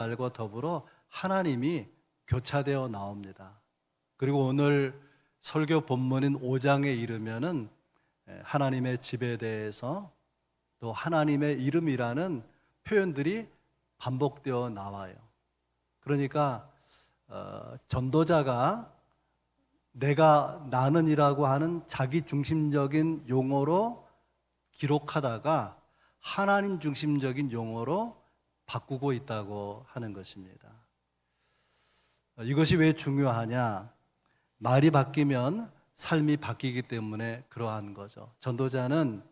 말과 더불어 하나님이 교차되어 나옵니다. 그리고 오늘 설교 본문인 5장에 이르면은 하나님의 집에 대해서 또 하나님의 이름이라는 표현들이 반복되어 나와요. 그러니까 전도자가 내가 나는이라고 하는 자기 중심적인 용어로 기록하다가 하나님 중심적인 용어로 바꾸고 있다고 하는 것입니다. 이것이 왜 중요하냐? 말이 바뀌면 삶이 바뀌기 때문에 그러한 거죠. 전도자는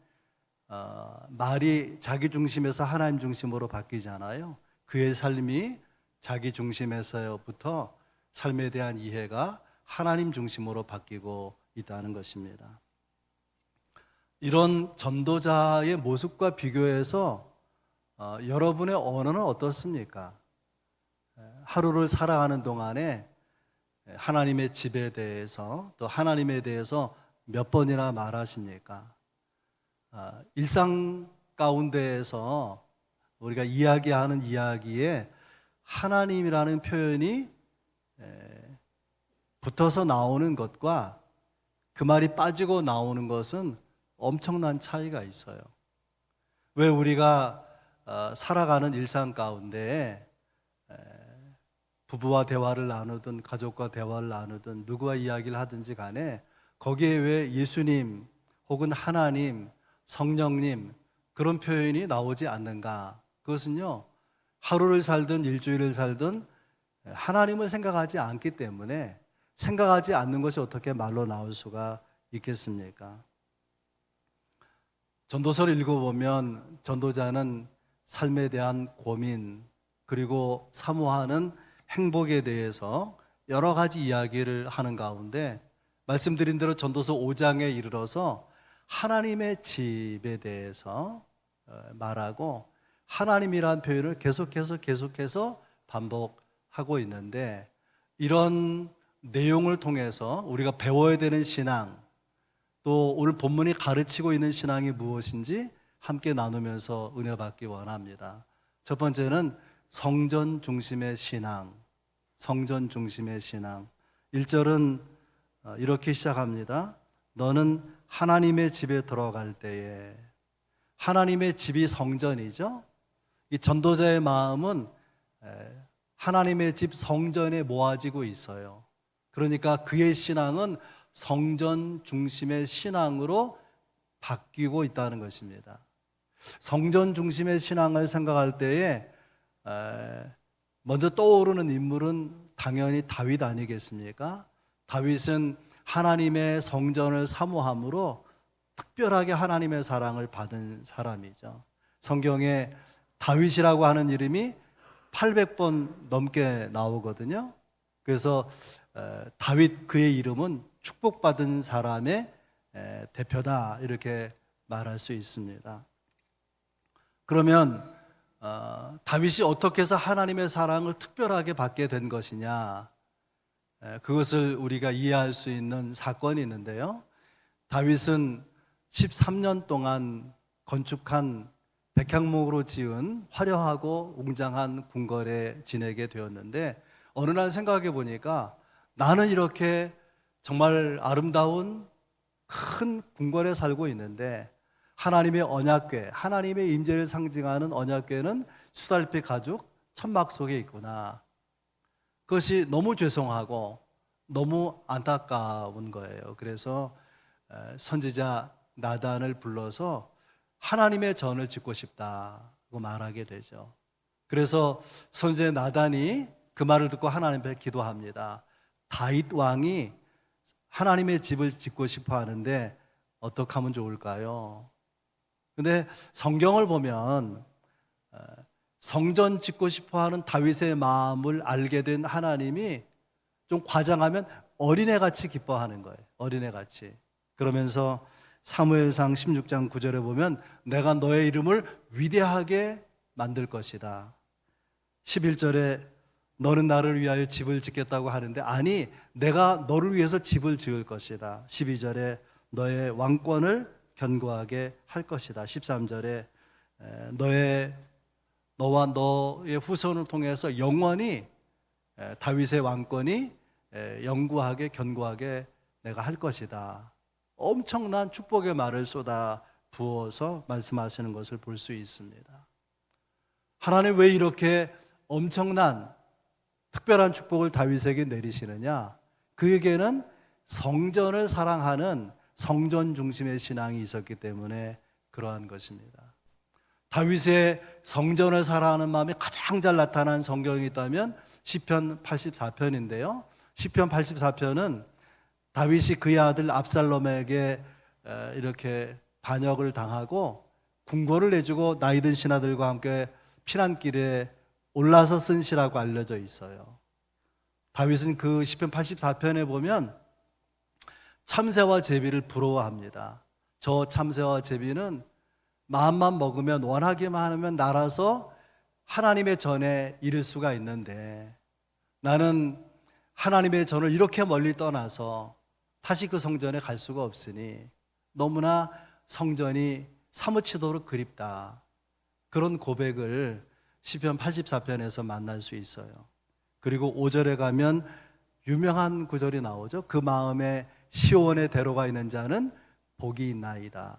말이 자기 중심에서 하나님 중심으로 바뀌잖아요. 그의 삶이 자기 중심에서부터 삶에 대한 이해가 하나님 중심으로 바뀌고 있다는 것입니다. 이런 전도자의 모습과 비교해서 여러분의 언어는 어떻습니까? 하루를 살아가는 동안에 하나님의 집에 대해서 또 하나님에 대해서 몇 번이나 말하십니까? 일상 가운데에서 우리가 이야기하는 이야기에 하나님이라는 표현이 붙어서 나오는 것과 그 말이 빠지고 나오는 것은 엄청난 차이가 있어요. 왜 우리가 살아가는 일상 가운데 부부와 대화를 나누든 가족과 대화를 나누든 누구와 이야기를 하든지 간에 거기에 왜 예수님 혹은 하나님, 성령님 그런 표현이 나오지 않는가? 그것은요, 하루를 살든 일주일을 살든 하나님을 생각하지 않기 때문에 생각하지 않는 것이 어떻게 말로 나올 수가 있겠습니까? 전도서를 읽어보면 전도자는 삶에 대한 고민 그리고 사모하는 행복에 대해서 여러 가지 이야기를 하는 가운데 말씀드린 대로 전도서 5장에 이르러서 하나님의 집에 대해서 말하고 하나님이라는 표현을 계속해서 반복하고 있는데 이런 내용을 통해서 우리가 배워야 되는 신앙 또 오늘 본문이 가르치고 있는 신앙이 무엇인지 함께 나누면서 은혜 받기 원합니다. 첫 번째는 성전 중심의 신앙, 성전 중심의 신앙. 1절은 이렇게 시작합니다. 너는 하나님의 집에 들어갈 때에, 하나님의 집이 성전이죠. 이 전도자의 마음은 하나님의 집 성전에 모아지고 있어요. 그러니까 그의 신앙은 성전 중심의 신앙으로 바뀌고 있다는 것입니다. 성전 중심의 신앙을 생각할 때에 먼저 떠오르는 인물은 당연히 다윗 아니겠습니까? 다윗은 하나님의 성전을 사모함으로 특별하게 하나님의 사랑을 받은 사람이죠. 성경에 다윗이라고 하는 이름이 800번 넘게 나오거든요. 그래서 다윗 그의 이름은 축복받은 사람의 대표다 이렇게 말할 수 있습니다. 그러면 다윗이 어떻게 해서 하나님의 사랑을 특별하게 받게 된 것이냐, 그것을 우리가 이해할 수 있는 사건이 있는데요. 다윗은 13년 동안 건축한 백향목으로 지은 화려하고 웅장한 궁궐에 지내게 되었는데 어느 날 생각해 보니까 나는 이렇게 정말 아름다운 큰 궁궐에 살고 있는데 하나님의 언약궤, 하나님의 임재를 상징하는 언약궤는 수달빛 가죽 천막 속에 있구나. 그것이 너무 죄송하고 너무 안타까운 거예요. 그래서 선지자 나단을 불러서 하나님의 전을 짓고 싶다고 말하게 되죠. 그래서 선지자 나단이 그 말을 듣고 하나님 앞에 기도합니다. 다윗 왕이 하나님의 집을 짓고 싶어 하는데 어떻게 하면 좋을까요? 근데 성경을 보면 성전 짓고 싶어 하는 다윗의 마음을 알게 된 하나님이 좀 과장하면 어린애같이 기뻐하는 거예요. 어린애같이. 그러면서 사무엘상 16장 9절에 보면 내가 너의 이름을 위대하게 만들 것이다. 11절에 너는 나를 위하여 집을 짓겠다고 하는데 아니 내가 너를 위해서 집을 지을 것이다. 12절에 너의 왕권을 견고하게 할 것이다. 13절에 너의 너와 너의 후손을 통해서 영원히 다윗의 왕권이 영구하게 견고하게 내가 할 것이다. 엄청난 축복의 말을 쏟아 부어서 말씀하시는 것을 볼 수 있습니다. 하나님 왜 이렇게 엄청난 특별한 축복을 다윗에게 내리시느냐? 그에게는 성전을 사랑하는 성전 중심의 신앙이 있었기 때문에 그러한 것입니다. 다윗의 성전을 사랑하는 마음이 가장 잘 나타난 성경이 있다면 시편 84편인데요. 시편 84편은 다윗이 그의 아들 압살롬에게 이렇게 반역을 당하고 궁궐을 내주고 나이든 신하들과 함께 피난길에 올라서 쓴 시라고 알려져 있어요. 다윗은 그 시편 84편에 보면 참새와 제비를 부러워합니다. 저 참새와 제비는 마음만 먹으면 원하기만 하면 날아서 하나님의 전에 이를 수가 있는데 나는 하나님의 전을 이렇게 멀리 떠나서 다시 그 성전에 갈 수가 없으니 너무나 성전이 사무치도록 그립다. 그런 고백을 시편 84편에서 만날 수 있어요. 그리고 5절에 가면 유명한 구절이 나오죠. 그 마음에 시온의 대로가 있는 자는 복이 있나이다.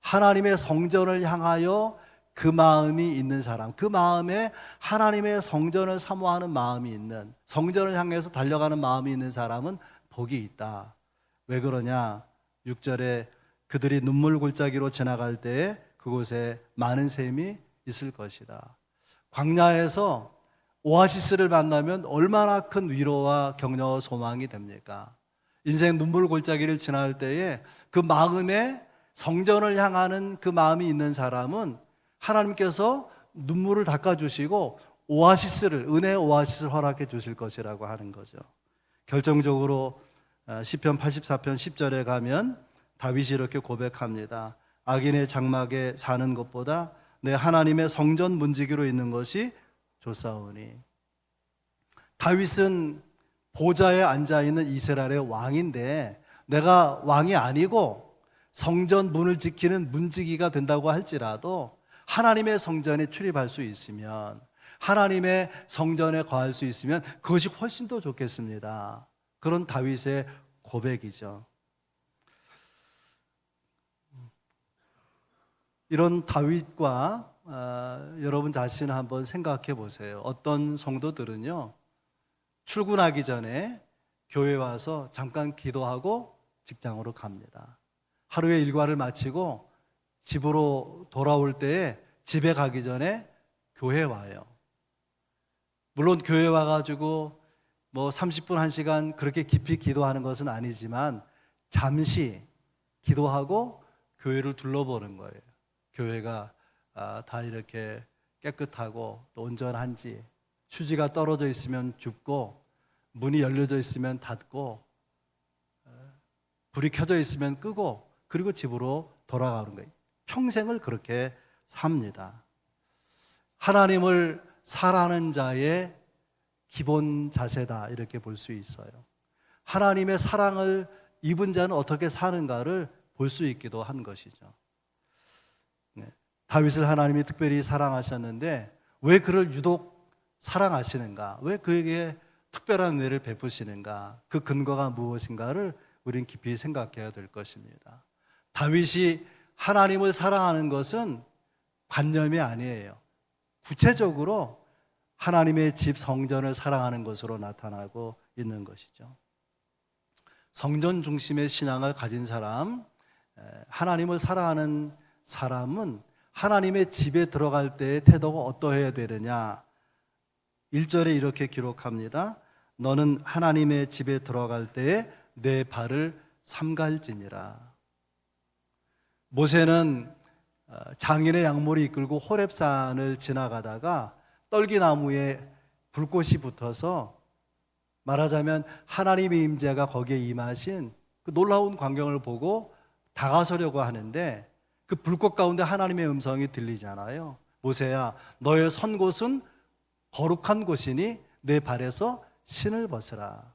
하나님의 성전을 향하여 그 마음이 있는 사람, 그 마음에 하나님의 성전을 사모하는 마음이 있는, 성전을 향해서 달려가는 마음이 있는 사람은 복이 있다. 왜 그러냐? 6절에 그들이 눈물 골짜기로 지나갈 때에 그곳에 많은 샘이 있을 것이다. 광야에서 오아시스를 만나면 얼마나 큰 위로와 격려와 소망이 됩니까? 인생 눈물 골짜기를 지나갈 때에 그 마음에 성전을 향하는 그 마음이 있는 사람은 하나님께서 눈물을 닦아주시고 오아시스를, 은혜의 오아시스를 허락해 주실 것이라고 하는 거죠. 결정적으로 시편 84편 10절에 가면 다윗이 이렇게 고백합니다. 악인의 장막에 사는 것보다 내 하나님의 성전 문지기로 있는 것이 좋사오니. 다윗은 보좌에 앉아있는 이스라엘의 왕인데 내가 왕이 아니고 성전 문을 지키는 문지기가 된다고 할지라도 하나님의 성전에 출입할 수 있으면, 하나님의 성전에 거할 수 있으면 그것이 훨씬 더 좋겠습니다. 그런 다윗의 고백이죠. 이런 다윗과 여러분 자신을 한번 생각해 보세요. 어떤 성도들은요, 출근하기 전에 교회 와서 잠깐 기도하고 직장으로 갑니다. 하루의 일과를 마치고 집으로 돌아올 때에 집에 가기 전에 교회에 와요. 물론 교회 와가지고 뭐 30분, 1시간 그렇게 깊이 기도하는 것은 아니지만 잠시 기도하고 교회를 둘러보는 거예요. 교회가 다 이렇게 깨끗하고 또 온전한지, 휴지가 떨어져 있으면 줍고 문이 열려져 있으면 닫고 불이 켜져 있으면 끄고 그리고 집으로 돌아가는 거예요. 평생을 그렇게 삽니다. 하나님을 사랑하는 자의 기본 자세다 이렇게 볼 수 있어요. 하나님의 사랑을 입은 자는 어떻게 사는가를 볼 수 있기도 한 것이죠. 다윗을 하나님이 특별히 사랑하셨는데 왜 그를 유독 사랑하시는가? 왜 그에게 특별한 은혜를 베푸시는가? 그 근거가 무엇인가를 우리는 깊이 생각해야 될 것입니다. 다윗이 하나님을 사랑하는 것은 관념이 아니에요. 구체적으로 하나님의 집 성전을 사랑하는 것으로 나타나고 있는 것이죠. 성전 중심의 신앙을 가진 사람, 하나님을 사랑하는 사람은 하나님의 집에 들어갈 때의 태도가 어떠해야 되느냐? 1절에 이렇게 기록합니다. 너는 하나님의 집에 들어갈 때에 내 발을 삼갈지니라. 모세는 장인의 양모를 이끌고 호렙산을 지나가다가 떨기나무에 불꽃이 붙어서 말하자면 하나님의 임재가 거기에 임하신 그 놀라운 광경을 보고 다가서려고 하는데 그 불꽃 가운데 하나님의 음성이 들리잖아요. 모세야, 너의 선 곳은 거룩한 곳이니 내 발에서 신을 벗으라.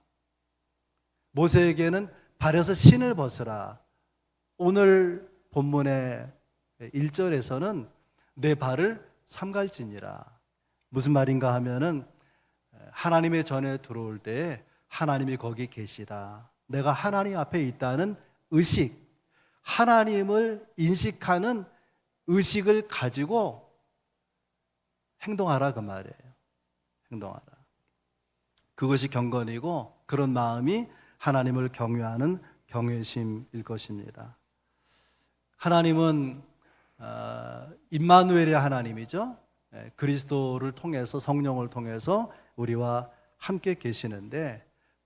모세에게는 발에서 신을 벗으라. 오늘 본문의 1절에서는 내 발을 삼갈지니라. 무슨 말인가 하면은 하나님의 전에 들어올 때 하나님이 거기 계시다. 내가 하나님 앞에 있다는 의식, 하나님을 인식하는 의식을 가지고 행동하라 그 말이에요. 행동하라. 그것이 경건이고 그런 마음이 하나님을 경외하는 경외심일 것입니다. 하나님은 임마누엘의 하나님이죠. 그리스도를 통해서, 성령을 통해서 우리와 함께 계시는데,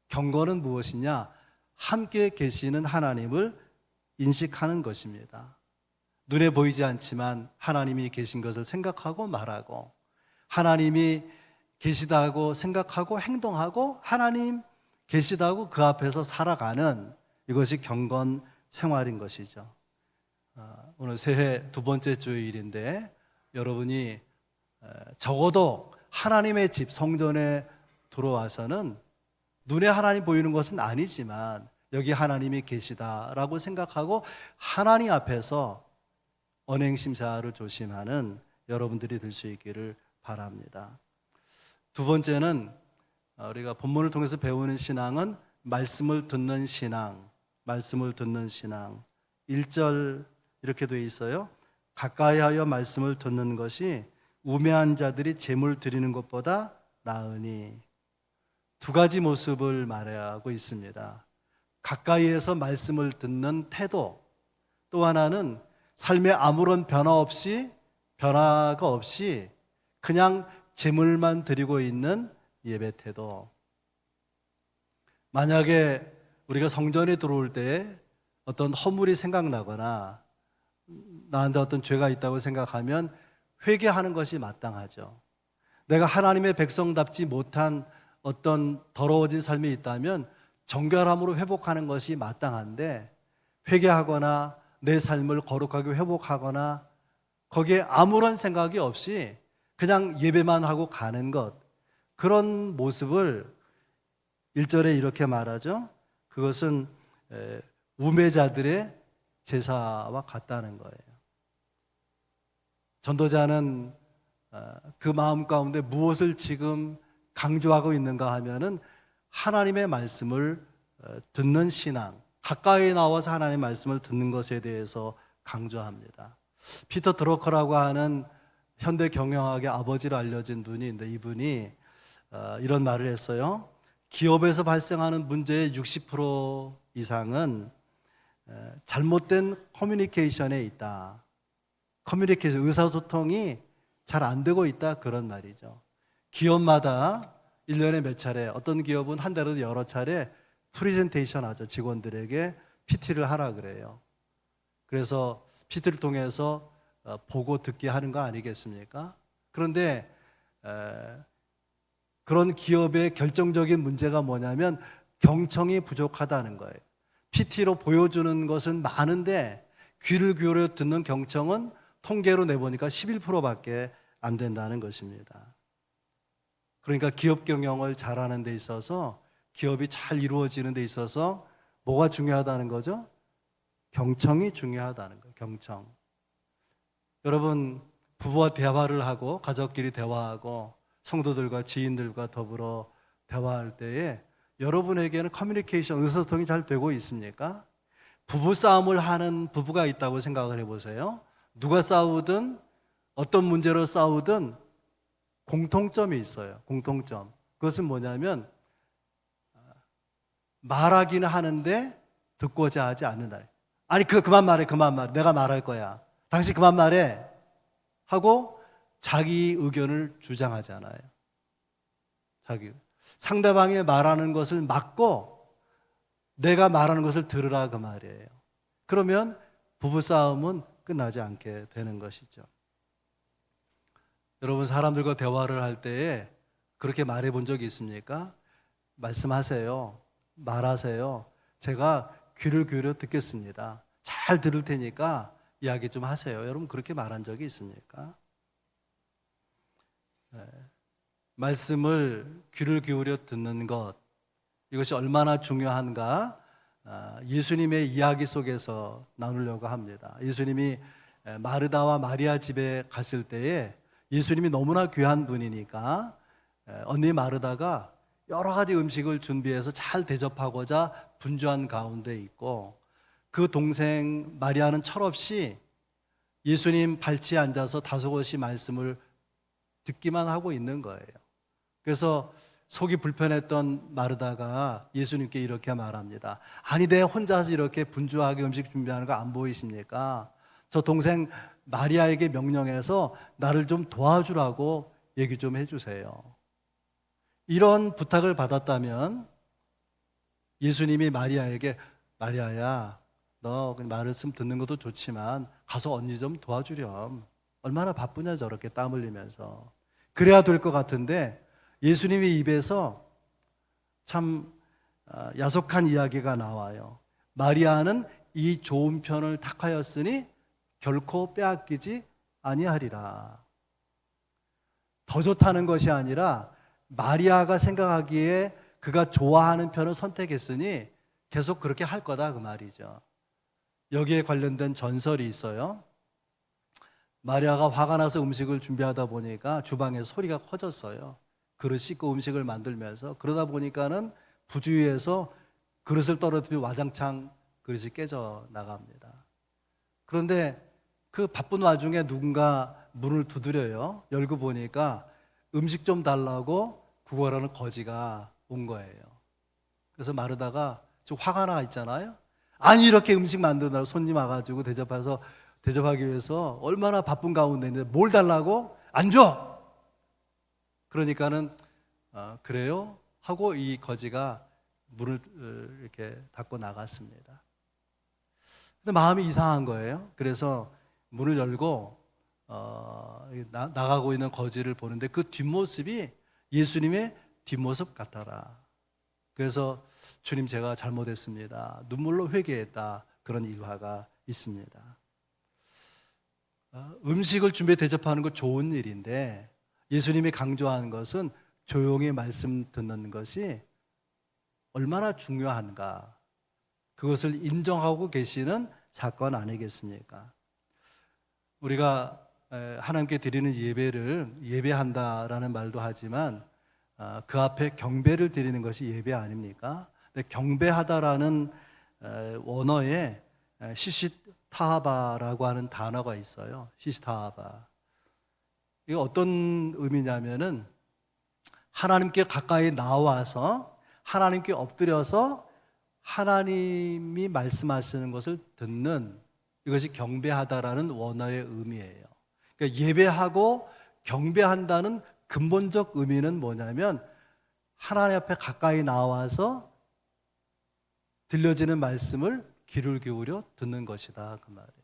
경건은 무엇이냐? 함께 계시는 하나님을 인식하는 것입니다. 눈에 보이지 않지만 하나님이 계신 것을 생각하고 말하고, 하나님이 계시다고 생각하고 행동하고, 하나님 계시다고 그 앞에서 살아가는, 이것이 경건 생활인 것이죠. 오늘 새해 두 번째 주일인데 여러분이 적어도 하나님의 집 성전에 들어와서는 눈에 하나님 보이는 것은 아니지만 여기 하나님이 계시다라고 생각하고 하나님 앞에서 언행심사를 조심하는 여러분들이 될 수 있기를 바랍니다. 두 번째는 우리가 본문을 통해서 배우는 신앙은 말씀을 듣는 신앙, 말씀을 듣는 신앙. 1절 이렇게 되어 있어요. 가까이하여 말씀을 듣는 것이 우매한 자들이 제물 드리는 것보다 나으니. 두 가지 모습을 말하고 있습니다. 가까이에서 말씀을 듣는 태도, 또 하나는 삶에 아무런 변화가 없이 그냥 제물만 드리고 있는 예배 태도. 만약에 우리가 성전에 들어올 때 어떤 허물이 생각나거나 나한테 어떤 죄가 있다고 생각하면 회개하는 것이 마땅하죠. 내가 하나님의 백성답지 못한 어떤 더러워진 삶이 있다면 정결함으로 회복하는 것이 마땅한데, 회개하거나 내 삶을 거룩하게 회복하거나 거기에 아무런 생각이 없이 그냥 예배만 하고 가는 것, 그런 모습을 1절에 이렇게 말하죠. 그것은 우매자들의 제사와 같다는 거예요. 전도자는 그 마음 가운데 무엇을 지금 강조하고 있는가 하면은 하나님의 말씀을 듣는 신앙, 가까이 나와서 하나님의 말씀을 듣는 것에 대해서 강조합니다. 피터 드러커라고 하는 현대 경영학의 아버지로 알려진 분이 있는데, 이분이 이런 말을 했어요. 기업에서 발생하는 문제의 60% 이상은 잘못된 커뮤니케이션에 있다. 커뮤니케이션, 의사소통이 잘 안 되고 있다, 그런 말이죠. 기업마다 1년에 몇 차례, 어떤 기업은 한 달에도 여러 차례 프레젠테이션 하죠. 직원들에게 PT를 하라 그래요. 그래서 PT를 통해서 보고 듣게 하는 거 아니겠습니까? 그런데 그런 기업의 결정적인 문제가 뭐냐면 경청이 부족하다는 거예요. PT로 보여주는 것은 많은데 귀를 기울여 듣는 경청은 통계로 내보니까 11%밖에 안 된다는 것입니다. 그러니까 기업 경영을 잘하는 데 있어서, 기업이 잘 이루어지는 데 있어서 뭐가 중요하다는 거죠? 경청이 중요하다는 거예요. 경청. 여러분, 부부와 대화를 하고 가족끼리 대화하고 성도들과 지인들과 더불어 대화할 때에 여러분에게는 커뮤니케이션, 의사소통이 잘 되고 있습니까? 부부싸움을 하는 부부가 있다고 생각을 해보세요. 누가 싸우든 어떤 문제로 싸우든 공통점이 있어요. 공통점. 그것은 뭐냐면 말하기는 하는데 듣고자 하지 않는다. 아니 그만 말해. 내가 말할 거야. 당신 그만 말해 하고 자기 의견을 주장하잖아요. 상대방이 말하는 것을 막고 내가 말하는 것을 들으라, 그 말이에요. 그러면 부부싸움은 끝나지 않게 되는 것이죠. 여러분, 사람들과 대화를 할 때에 그렇게 말해 본 적이 있습니까? 말씀하세요. 말하세요. 제가 귀를 기울여 듣겠습니다. 잘 들을 테니까 이야기 좀 하세요. 여러분, 그렇게 말한 적이 있습니까? 네. 말씀을 귀를 기울여 듣는 것, 이것이 얼마나 중요한가 예수님의 이야기 속에서 나누려고 합니다. 예수님이 마르다와 마리아 집에 갔을 때에 예수님이 너무나 귀한 분이니까 언니 마르다가 여러 가지 음식을 준비해서 잘 대접하고자 분주한 가운데 있고, 그 동생 마리아는 철없이 예수님 발치에 앉아서 다소곳이 말씀을 듣기만 하고 있는 거예요. 그래서 속이 불편했던 마르다가 예수님께 이렇게 말합니다. 아니, 내 혼자서 이렇게 분주하게 음식 준비하는 거 안 보이십니까? 저 동생 마리아에게 명령해서 나를 좀 도와주라고 얘기 좀 해주세요. 이런 부탁을 받았다면 예수님이 마리아에게, 마리아야, 너 말씀 듣는 것도 좋지만 가서 언니 좀 도와주렴. 얼마나 바쁘냐 저렇게 땀 흘리면서. 그래야 될 것 같은데 예수님의 입에서 참 야속한 이야기가 나와요. 마리아는 이 좋은 편을 택하였으니 결코 빼앗기지 아니하리라. 더 좋다는 것이 아니라 마리아가 생각하기에 그가 좋아하는 편을 선택했으니 계속 그렇게 할 거다, 그 말이죠. 여기에 관련된 전설이 있어요. 마리아가 화가 나서 음식을 준비하다 보니까 주방에 소리가 커졌어요. 그릇 씻고 음식을 만들면서. 그러다 보니까는 부주의해서 그릇을 떨어뜨리고 와장창 그릇이 깨져 나갑니다. 그런데 그 바쁜 와중에 누군가 문을 두드려요. 열고 보니까 음식 좀 달라고 구걸하는 거지가 온 거예요. 그래서 마르다가 좀 화가 나 있잖아요. 아니, 이렇게 음식 만드느라고 손님 와가지고 대접하기 위해서 얼마나 바쁜 가운데 있는데 뭘 달라고? 안 줘! 그러니까는 그래요? 하고 이 거지가 문을 이렇게 닫고 나갔습니다. 근데 마음이 이상한 거예요. 그래서 문을 열고 나가고 있는 거지를 보는데 그 뒷모습이 예수님의 뒷모습 같더라. 그래서 주님, 제가 잘못했습니다. 눈물로 회개했다. 그런 일화가 있습니다. 음식을 준비해 대접하는 거 좋은 일인데 예수님이 강조하는 것은 조용히 말씀 듣는 것이 얼마나 중요한가, 그것을 인정하고 계시는 사건 아니겠습니까? 우리가 하나님께 드리는 예배를 예배한다라는 말도 하지만 그 앞에 경배를 드리는 것이 예배 아닙니까? 근데 경배하다라는 원어에 시시타하바라고 하는 단어가 있어요. 시시타하바. 이게 어떤 의미냐면은 하나님께 가까이 나와서 하나님께 엎드려서 하나님이 말씀하시는 것을 듣는, 이것이 경배하다라는 원어의 의미예요. 그러니까 예배하고 경배한다는 근본적 의미는 뭐냐면 하나님 앞에 가까이 나와서 들려지는 말씀을 귀를 기울여 듣는 것이다, 그 말이에요.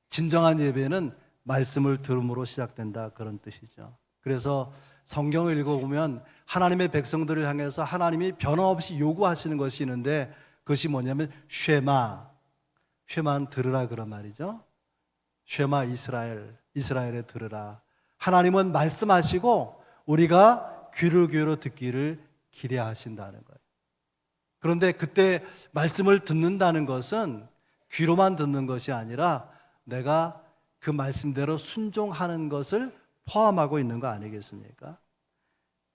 진정한 예배는 말씀을 들음으로 시작된다, 그런 뜻이죠. 그래서 성경을 읽어보면 하나님의 백성들을 향해서 하나님이 변함없이 요구하시는 것이 있는데 그것이 뭐냐면 쉐마는 들으라, 그런 말이죠. 쉐마 이스라엘에 들으라. 하나님은 말씀하시고 우리가 귀를 기울여 듣기를 기대하신다는 거예요. 그런데 그때 말씀을 듣는다는 것은 귀로만 듣는 것이 아니라 내가 그 말씀대로 순종하는 것을 포함하고 있는 거 아니겠습니까?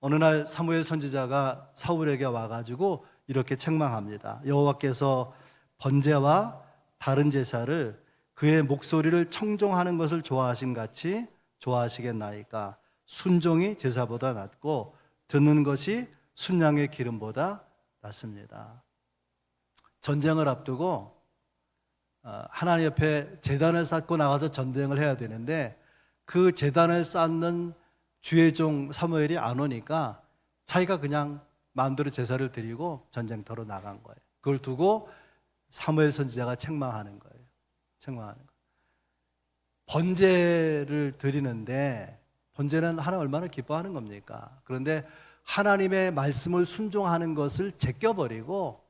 어느 날 사무엘 선지자가 사울에게 와가지고 이렇게 책망합니다. 여호와께서 번제와 다른 제사를 그의 목소리를 청종하는 것을 좋아하신 같이 좋아하시겠나이까? 순종이 제사보다 낫고 듣는 것이 순양의 기름보다 낫습니다. 전쟁을 앞두고 하나님 옆에 제단을 쌓고 나가서 전쟁을 해야 되는데 그 제단을 쌓는 주의 종 사무엘이 안 오니까 자기가 그냥 마음대로 제사를 드리고 전쟁터로 나간 거예요. 그걸 두고 사무엘 선지자가 책망하는 거예요. 번제를 드리는데 번제는 하나님 얼마나 기뻐하는 겁니까? 그런데 하나님의 말씀을 순종하는 것을 제껴버리고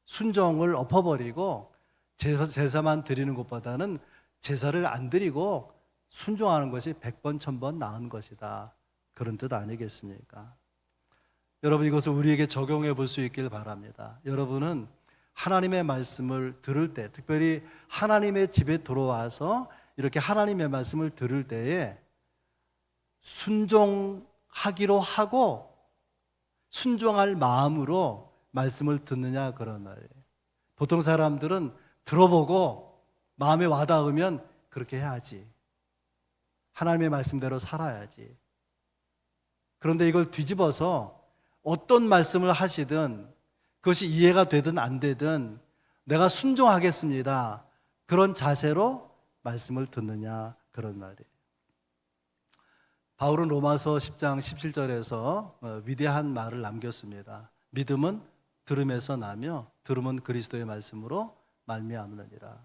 순종을 엎어버리고 제사만 드리는 것보다는 제사를 안 드리고 순종하는 것이 100번 1000번 나은 것이다, 그런 뜻 아니겠습니까? 여러분, 이것을 우리에게 적용해 볼 수 있길 바랍니다. 여러분은 하나님의 말씀을 들을 때, 특별히 하나님의 집에 들어와서 이렇게 하나님의 말씀을 들을 때에 순종하기로 하고 순종할 마음으로 말씀을 듣느냐 그런 말이에요. 보통 사람들은 들어보고 마음에 와닿으면 그렇게 해야지. 하나님의 말씀대로 살아야지. 그런데 이걸 뒤집어서 어떤 말씀을 하시든 그것이 이해가 되든 안 되든 내가 순종하겠습니다. 그런 자세로 말씀을 듣느냐 그런 말이에요. 바울은 로마서 10장 17절에서 위대한 말을 남겼습니다. 믿음은 들음에서 나며 들음은 그리스도의 말씀으로 말미암느니라.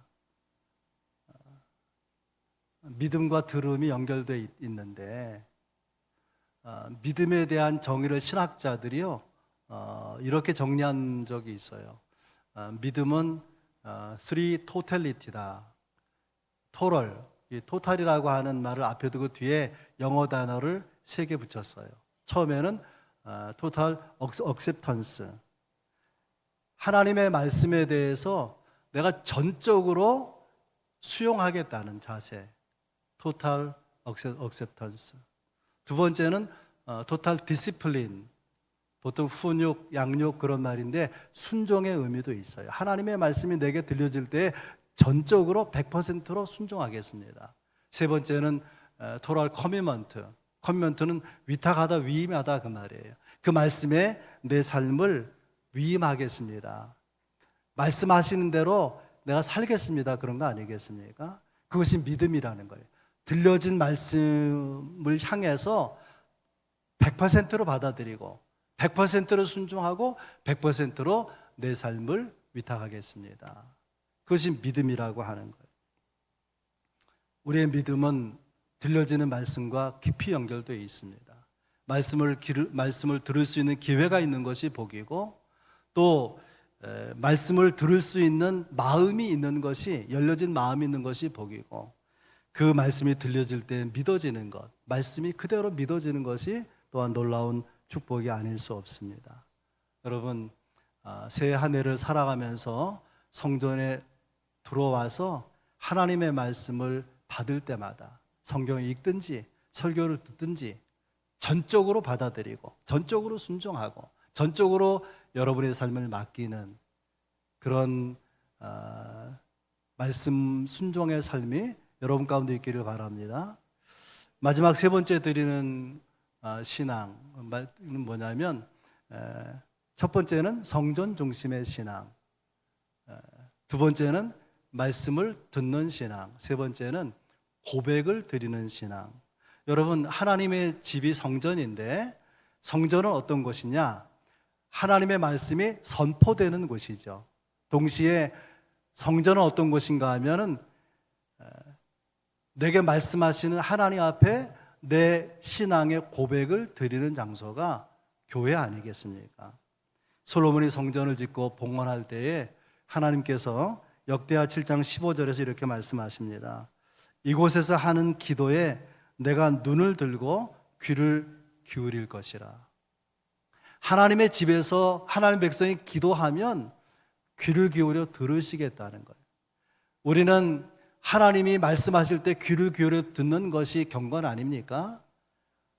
믿음과 들음이 연결되어 있는데 믿음에 대한 정의를 신학자들이요 이렇게 정리한 적이 있어요. 믿음은 three totality다. 토럴, 이 토탈이라고 하는 말을 앞에 두고 뒤에 영어 단어를 3개 붙였어요. 처음에는 total acceptance. 하나님의 말씀에 대해서 내가 전적으로 수용하겠다는 자세. total acceptance. 두 번째는 total discipline. 보통 훈육, 양육 그런 말인데 순종의 의미도 있어요. 하나님의 말씀이 내게 들려질 때 전적으로 100%로 순종하겠습니다. 세 번째는 total commitment. commitment는 위탁하다, 위임하다 그 말이에요. 그 말씀에 내 삶을 위임하겠습니다. 말씀하시는 대로 내가 살겠습니다. 그런 거 아니겠습니까? 그것이 믿음이라는 거예요. 들려진 말씀을 향해서 100%로 받아들이고 100%로 순종하고 100%로 내 삶을 위탁하겠습니다. 그것이 믿음이라고 하는 거예요. 우리의 믿음은 들려지는 말씀과 깊이 연결되어 있습니다. 말씀을 들을 수 있는 기회가 있는 것이 복이고 또 말씀을 들을 수 있는 마음이 있는 것이 열려진 마음이 있는 것이 복이고 그 말씀이 들려질 때 믿어지는 것, 말씀이 그대로 믿어지는 것이 또한 놀라운 축복이 아닐 수 없습니다. 여러분 새해 한 해를 살아가면서 성전에 들어와서 하나님의 말씀을 받을 때마다 성경을 읽든지 설교를 듣든지 전적으로 받아들이고 전적으로 순종하고 전적으로 여러분의 삶을 맡기는 그런 말씀 순종의 삶이 여러분 가운데 있기를 바랍니다. 마지막 세 번째 드리는 신앙은 뭐냐면 첫 번째는 성전 중심의 신앙, 두 번째는 말씀을 듣는 신앙, 세 번째는 고백을 드리는 신앙. 여러분 하나님의 집이 성전인데 성전은 어떤 곳이냐? 하나님의 말씀이 선포되는 곳이죠. 동시에 성전은 어떤 곳인가 하면은 내게 말씀하시는 하나님 앞에 내 신앙의 고백을 드리는 장소가 교회 아니겠습니까? 솔로몬이 성전을 짓고 봉헌할 때에 하나님께서 역대하 7장 15절에서 이렇게 말씀하십니다. 이곳에서 하는 기도에 내가 눈을 들고 귀를 기울일 것이라. 하나님의 집에서 하나님 백성이 기도하면 귀를 기울여 들으시겠다는 거예요. 우리는 하나님이 말씀하실 때 귀를 기울여 듣는 것이 경건 아닙니까?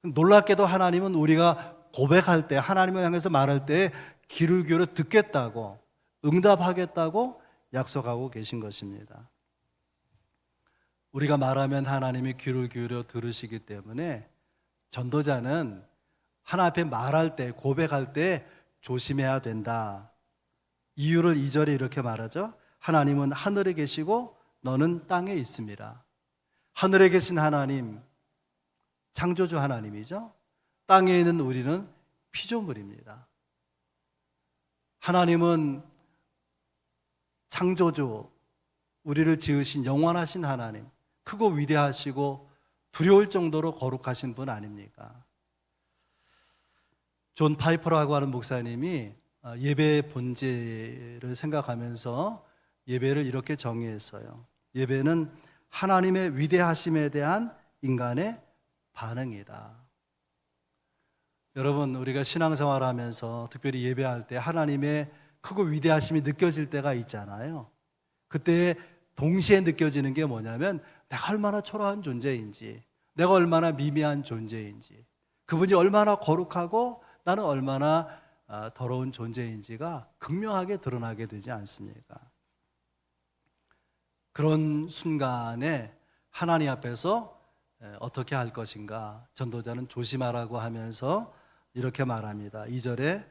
놀랍게도 하나님은 우리가 고백할 때 하나님을 향해서 말할 때 귀를 기울여 듣겠다고 응답하겠다고 약속하고 계신 것입니다. 우리가 말하면 하나님이 귀를 기울여 들으시기 때문에 전도자는 하나님 앞에 말할 때 고백할 때 조심해야 된다. 이유를 2절에 이렇게 말하죠. 하나님은 하늘에 계시고 너는 땅에 있습니다. 하늘에 계신 하나님, 창조주 하나님이죠. 땅에 있는 우리는 피조물입니다. 하나님은 창조주, 우리를 지으신 영원하신 하나님, 크고 위대하시고 두려울 정도로 거룩하신 분 아닙니까? 존 파이퍼라고 하는 목사님이 예배의 본질을 생각하면서 예배를 이렇게 정의했어요. 예배는 하나님의 위대하심에 대한 인간의 반응이다. 여러분, 우리가 신앙생활을 하면서 특별히 예배할 때 하나님의 크고 위대하심이 느껴질 때가 있잖아요. 그때 동시에 느껴지는 게 뭐냐면 내가 얼마나 초라한 존재인지, 내가 얼마나 미미한 존재인지, 그분이 얼마나 거룩하고 나는 얼마나 더러운 존재인지가 극명하게 드러나게 되지 않습니까? 그런 순간에 하나님 앞에서 어떻게 할 것인가, 전도자는 조심하라고 하면서 이렇게 말합니다. 2절에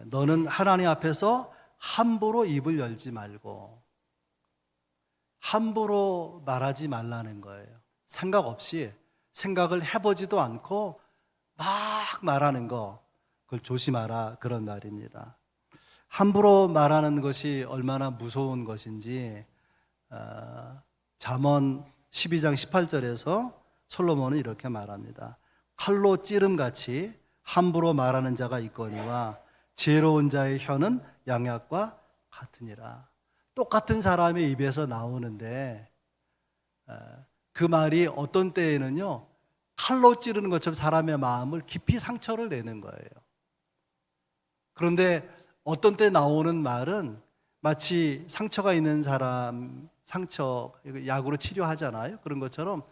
너는 하나님 앞에서 함부로 입을 열지 말고, 함부로 말하지 말라는 거예요. 생각 없이, 생각을 해보지도 않고 막 말하는 거, 그걸 조심하라, 그런 말입니다. 함부로 말하는 것이 얼마나 무서운 것인지 잠언 12장 18절에서 솔로몬은 이렇게 말합니다. 칼로 찌름같이 함부로 말하는 자가 있거니와 지혜로운 자의 혀는 양약과 같으니라. 똑같은 사람의 입에서 나오는데 그 말이 어떤 때에는요, 칼로 찌르는 것처럼 사람의 마음을 깊이 상처를 내는 거예요. 그런데 어떤 때 나오는 말은 마치 상처가 있는 사람, 상처 약으로 치료하잖아요. 그런 것처럼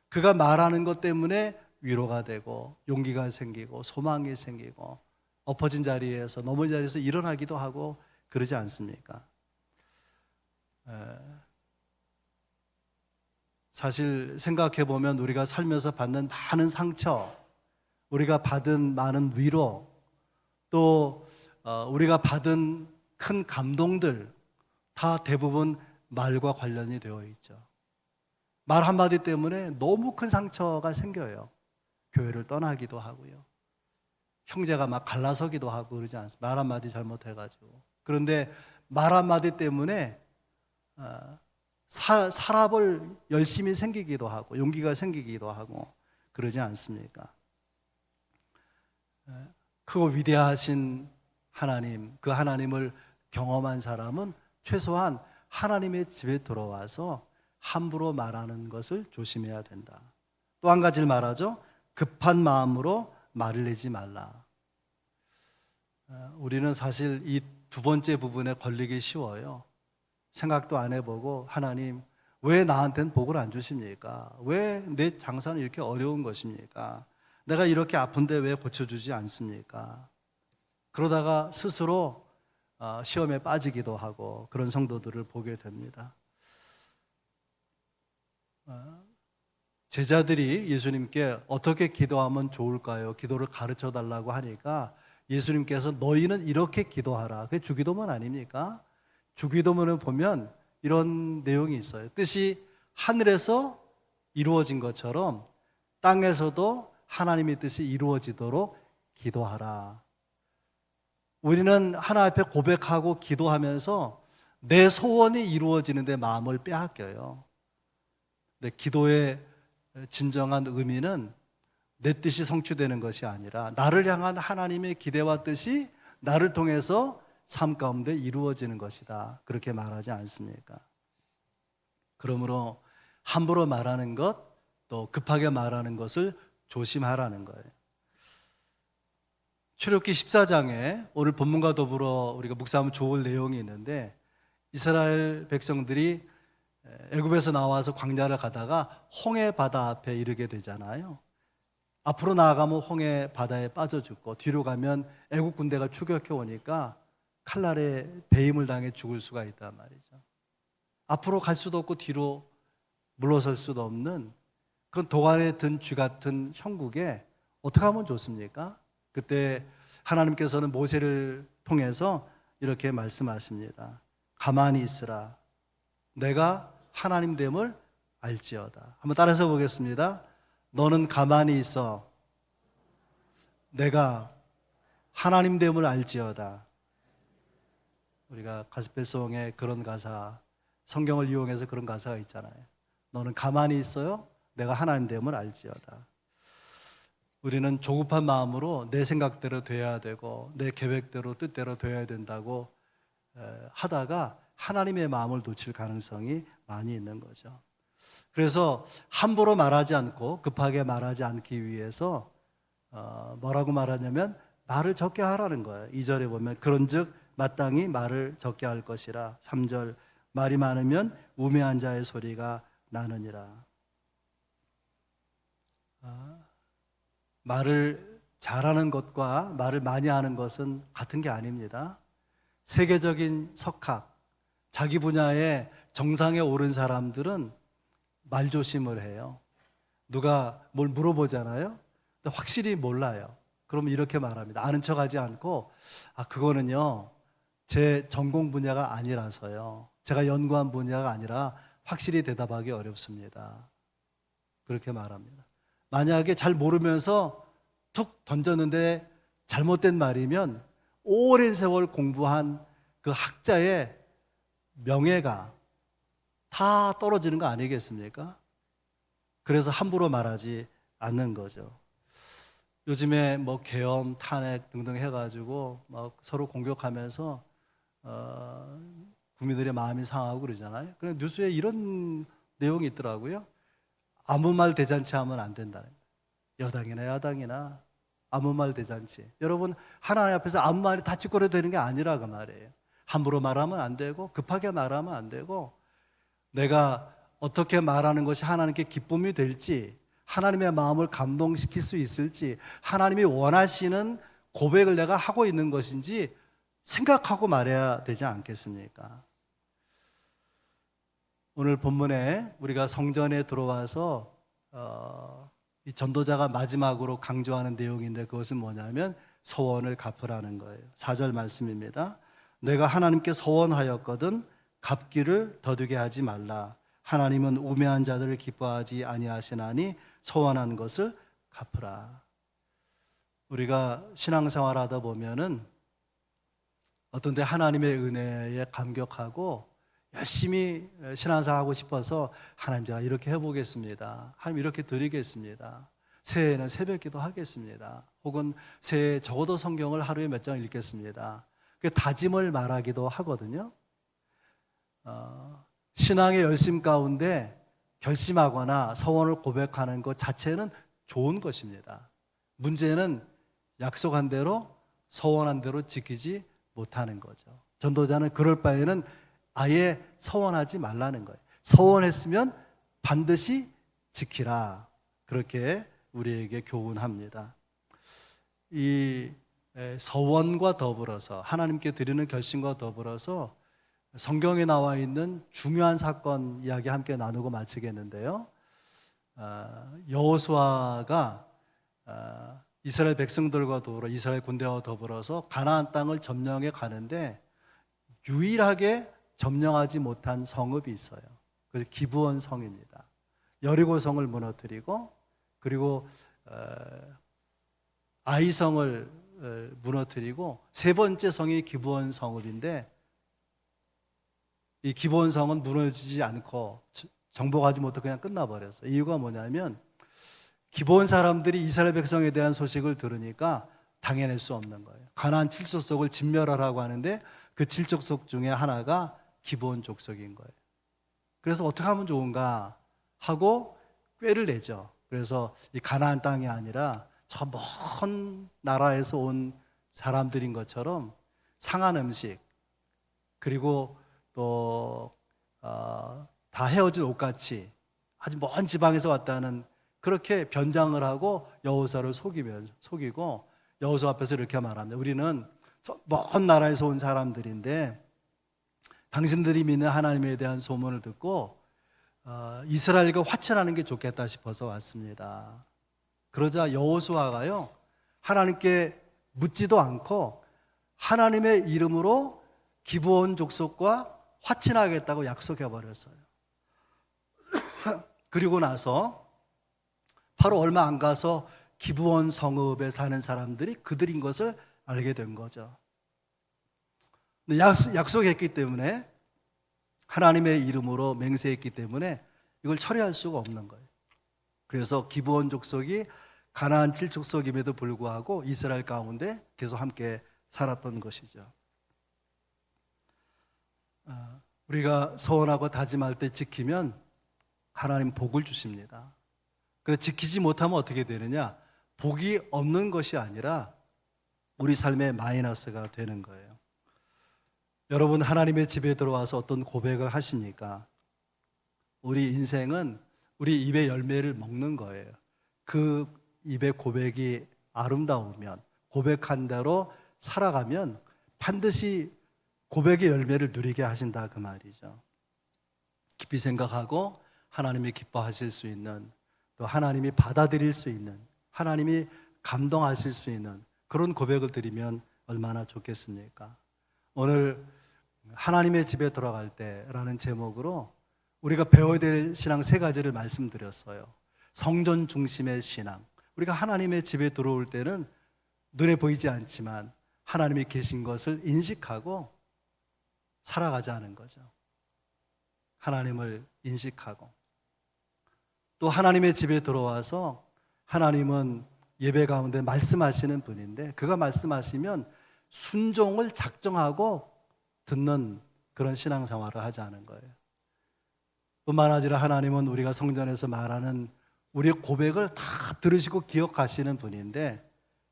그가 말하는 것 때문에 위로가 되고 용기가 생기고 소망이 생기고 엎어진 자리에서, 넘어진 자리에서 일어나기도 하고 그러지 않습니까? 사실 생각해 보면 우리가 살면서 받는 많은 상처, 우리가 받은 많은 위로, 또 우리가 받은 큰 감동들 다 대부분 말과 관련이 되어 있죠. 말 한마디 때문에 너무 큰 상처가 생겨요. 교회를 떠나기도 하고요. 형제가 막 갈라서기도 하고 그러지 않습니까? 말 한마디 잘못해가지고. 그런데 말 한마디 때문에 사람을 열심히 생기기도 하고 용기가 생기기도 하고 그러지 않습니까? 크고 위대하신 하나님, 그 하나님을 경험한 사람은 최소한 하나님의 집에 들어와서 함부로 말하는 것을 조심해야 된다. 또 한 가지를 말하죠. 급한 마음으로 말을 내지 말라. 우리는 사실 이 두 번째 부분에 걸리기 쉬워요. 생각도 안 해보고, 하나님 왜 나한테는 복을 안 주십니까? 왜 내 장사는 이렇게 어려운 것입니까? 내가 이렇게 아픈데 왜 고쳐주지 않습니까? 그러다가 스스로 시험에 빠지기도 하고 그런 성도들을 보게 됩니다. 제자들이 예수님께 어떻게 기도하면 좋을까요? 기도를 가르쳐 달라고 하니까 예수님께서 너희는 이렇게 기도하라. 그게 주기도문 아닙니까? 주기도문을 보면 이런 내용이 있어요. 뜻이 하늘에서 이루어진 것처럼 땅에서도 하나님의 뜻이 이루어지도록 기도하라. 우리는 하나님 앞에 고백하고 기도하면서 내 소원이 이루어지는데 마음을 빼앗겨요. 근데 기도의 진정한 의미는 내 뜻이 성취되는 것이 아니라 나를 향한 하나님의 기대와 뜻이 나를 통해서 삶 가운데 이루어지는 것이다. 그렇게 말하지 않습니까? 그러므로 함부로 말하는 것, 또 급하게 말하는 것을 조심하라는 거예요. 출애굽기 14장에 오늘 본문과 더불어 우리가 묵상하면 좋을 내용이 있는데, 이스라엘 백성들이 애굽에서 나와서 광야를 가다가 홍해 바다 앞에 이르게 되잖아요. 앞으로 나아가면 홍해 바다에 빠져 죽고 뒤로 가면 애국 군대가 추격해 오니까 칼날에 배임을 당해 죽을 수가 있단 말이죠. 앞으로 갈 수도 없고 뒤로 물러설 수도 없는 그런 도관에 든 쥐 같은 형국에 어떻게 하면 좋습니까? 그때 하나님께서는 모세를 통해서 이렇게 말씀하십니다. 가만히 있으라. 내가 하나님 됨을 알지어다. 한번 따라서 보겠습니다. 너는 가만히 있어. 내가 하나님 됨을 알지어다. 우리가 가스펠송에 그런 가사, 성경을 이용해서 그런 가사가 있잖아요. 너는 가만히 있어요. 내가 하나님 됨을 알지어다. 우리는 조급한 마음으로 내 생각대로 돼야 되고 내 계획대로 뜻대로 돼야 된다고 하다가 하나님의 마음을 놓칠 가능성이 많이 있는 거죠. 그래서 함부로 말하지 않고 급하게 말하지 않기 위해서 뭐라고 말하냐면 말을 적게 하라는 거예요. 2절에 보면 그런즉 마땅히 말을 적게 할 것이라. 3절 말이 많으면 우매한 자의 소리가 나느니라. 말을 잘하는 것과 말을 많이 하는 것은 같은 게 아닙니다. 세계적인 석학, 자기 분야의 정상에 오른 사람들은 말조심을 해요. 누가 뭘 물어보잖아요. 근데 확실히 몰라요. 그러면 이렇게 말합니다. 아는 척하지 않고, 그거는요 제 전공 분야가 아니라서요, 제가 연구한 분야가 아니라 확실히 대답하기 어렵습니다. 그렇게 말합니다. 만약에 잘 모르면서 툭 던졌는데 잘못된 말이면 오랜 세월 공부한 그 학자의 명예가 다 떨어지는 거 아니겠습니까? 그래서 함부로 말하지 않는 거죠. 요즘에 뭐 계엄, 탄핵 등등 해가지고 막 서로 공격하면서 국민들의 마음이 상하고 그러잖아요. 그런데 뉴스에 이런 내용이 있더라고요. 아무 말 대잔치 하면 안 된다. 여당이나 야당이나 아무 말 대잔치. 여러분, 하나님 앞에서 아무 말이 다 찌꺼려 되는 게 아니라 그 말이에요. 함부로 말하면 안 되고 급하게 말하면 안 되고, 내가 어떻게 말하는 것이 하나님께 기쁨이 될지, 하나님의 마음을 감동시킬 수 있을지, 하나님이 원하시는 고백을 내가 하고 있는 것인지 생각하고 말해야 되지 않겠습니까? 오늘 본문에 우리가 성전에 들어와서 이 전도자가 마지막으로 강조하는 내용인데, 그것은 뭐냐면 서원을 갚으라는 거예요. 4절 말씀입니다. 내가 하나님께 서원하였거든 갚기를 더디게 하지 말라. 하나님은 우매한 자들을 기뻐하지 아니하시나니 서원한 것을 갚으라. 우리가 신앙생활 하다 보면은 어떤 때 하나님의 은혜에 감격하고 열심히 신앙생활하고 싶어서, 하나님 제가 이렇게 해보겠습니다, 하나님 이렇게 드리겠습니다, 새해에는 새벽기도 하겠습니다, 혹은 새해에 적어도 성경을 하루에 몇 장 읽겠습니다, 그 다짐을 말하기도 하거든요. 신앙의 열심 가운데 결심하거나 서원을 고백하는 것 자체는 좋은 것입니다. 문제는 약속한 대로 서원한 대로 지키지 못하는 거죠. 전도자는 그럴 바에는 아예 서원하지 말라는 거예요. 서원했으면 반드시 지키라, 그렇게 우리에게 교훈합니다. 이 서원과 더불어서, 하나님께 드리는 결심과 더불어서 성경에 나와 있는 중요한 사건 이야기 함께 나누고 마치겠는데요. 여호수아가 이스라엘 백성들과 더불어, 이스라엘 군대와 더불어서 가나안 땅을 점령해 가는데 유일하게 점령하지 못한 성읍이 있어요. 그래서 기브온 성입니다. 여리고 성을 무너뜨리고, 그리고 아이성을 무너뜨리고, 세 번째 성이 기브온 성읍인데, 이 기브온 성은 무너지지 않고 정복하지 못하고 그냥 끝나버렸어요. 이유가 뭐냐면 기브온 사람들이 이스라엘 백성에 대한 소식을 들으니까 당해낼 수 없는 거예요. 가나안 7족속을 진멸하라고 하는데 그 7족속 중에 하나가 기브온 족속인 거예요. 그래서 어떻게 하면 좋은가 하고 꾀를 내죠. 그래서 이 가나안 땅이 아니라 저 먼 나라에서 온 사람들인 것처럼 상한 음식, 그리고 또 다 헤어진 옷같이 아주 먼 지방에서 왔다는, 그렇게 변장을 하고 여호수아를 속이고, 여호수아 앞에서 이렇게 말합니다. 우리는 저 먼 나라에서 온 사람들인데 당신들이 믿는 하나님에 대한 소문을 듣고 이스라엘과 화친하는 게 좋겠다 싶어서 왔습니다. 그러자 여호수아가요, 하나님께 묻지도 않고 하나님의 이름으로 기브온 족속과 화친하겠다고 약속해 버렸어요. 그리고 나서 바로 얼마 안 가서 기브온 성읍에 사는 사람들이 그들인 것을 알게 된 거죠. 약속했기 때문에, 하나님의 이름으로 맹세했기 때문에 이걸 처리할 수가 없는 거예요. 그래서 기브온 족속이 가나안 7족속임에도 불구하고 이스라엘 가운데 계속 함께 살았던 것이죠. 우리가 서원하고 다짐할 때 지키면 하나님 복을 주십니다. 그래서 지키지 못하면 어떻게 되느냐? 복이 없는 것이 아니라 우리 삶의 마이너스가 되는 거예요. 여러분, 하나님의 집에 들어와서 어떤 고백을 하십니까? 우리 인생은 우리 입의 열매를 먹는 거예요. 그 입의 고백이 아름다우면, 고백한 대로 살아가면 반드시 고백의 열매를 누리게 하신다 그 말이죠. 깊이 생각하고 하나님이 기뻐하실 수 있는, 또 하나님이 받아들일 수 있는, 하나님이 감동하실 수 있는 그런 고백을 드리면 얼마나 좋겠습니까? 오늘 하나님의 집에 돌아갈 때라는 제목으로 우리가 배워야 될 신앙 세 가지를 말씀드렸어요. 성전 중심의 신앙. 우리가 하나님의 집에 들어올 때는 눈에 보이지 않지만 하나님이 계신 것을 인식하고 살아가자는 거죠. 하나님을 인식하고, 또 하나님의 집에 들어와서 하나님은 예배 가운데 말씀하시는 분인데, 그가 말씀하시면 순종을 작정하고 듣는 그런 신앙생활을 하자는 거예요. 뿐만 아니라 하나님은 우리가 성전에서 말하는 우리의 고백을 다 들으시고 기억하시는 분인데,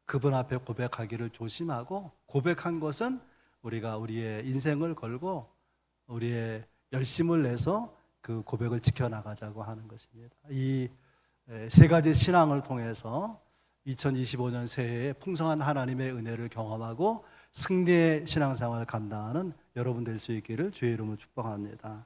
그분 앞에 고백하기를 조심하고, 고백한 것은 우리가 우리의 인생을 걸고 우리의 열심을 내서 그 고백을 지켜나가자고 하는 것입니다. 이 세 가지 신앙을 통해서 2025년 새해에 풍성한 하나님의 은혜를 경험하고 승리의 신앙생활을 감당하는 여러분 될 수 있기를 주의 이름으로 축복합니다.